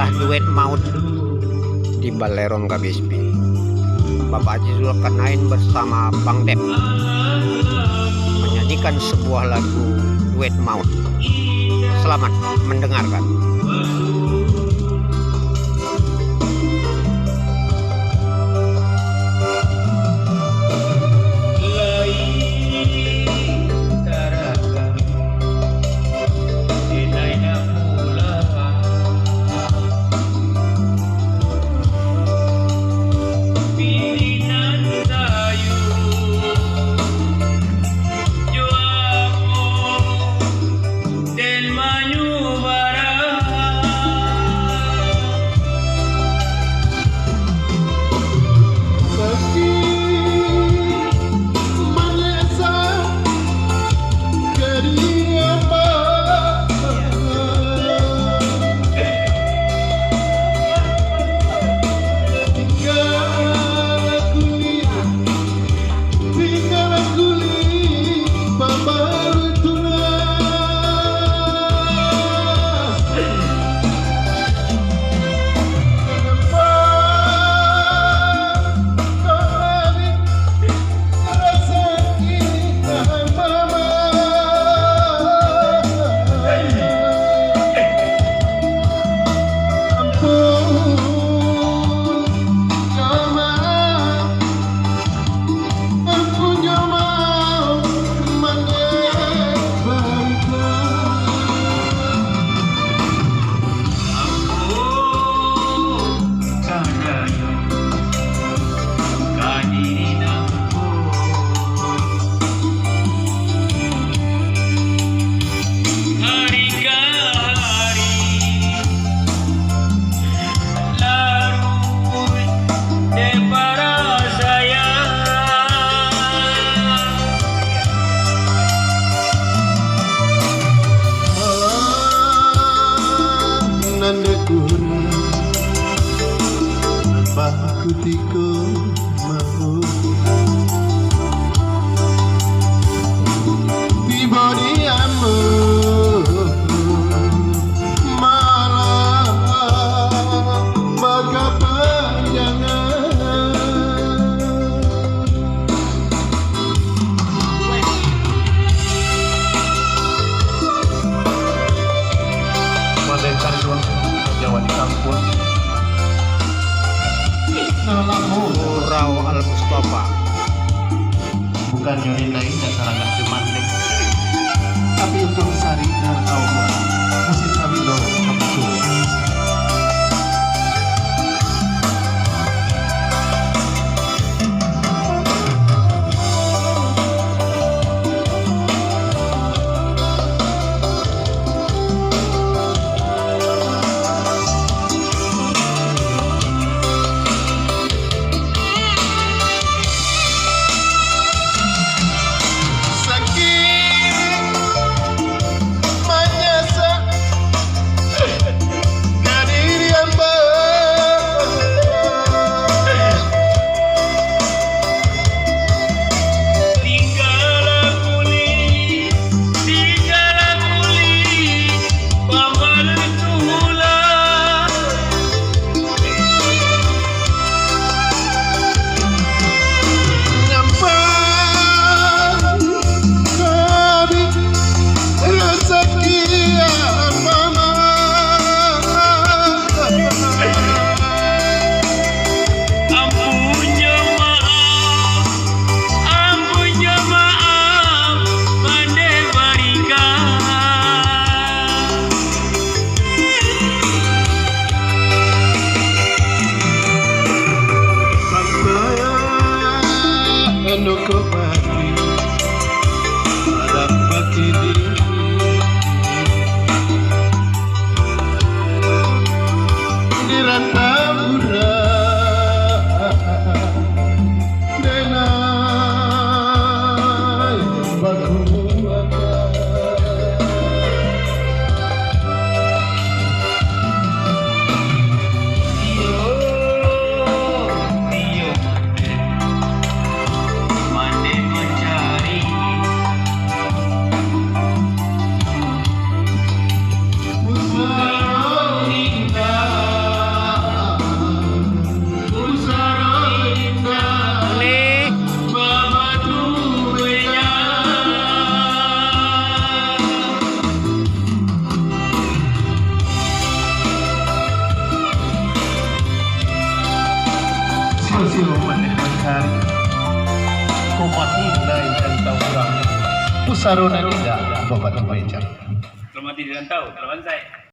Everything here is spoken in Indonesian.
inilah duet maut di Balerong KBSP. Bapak Haji Zulkarnain bersama Bang Dep menyanyikan sebuah lagu duet maut. Selamat mendengarkan. Tiko mau tiba diamu malah baga panjangan Merdeka Jawa di kampung. Surau Al Mustafa. Bukan nyonin lain dan sarangan demanding, tapi untuk sari dan Allah musim abilo kamu. hari kumat inai dan tahu orang pusarona tidak babat meja Selamat tidak tahu, lawan saya.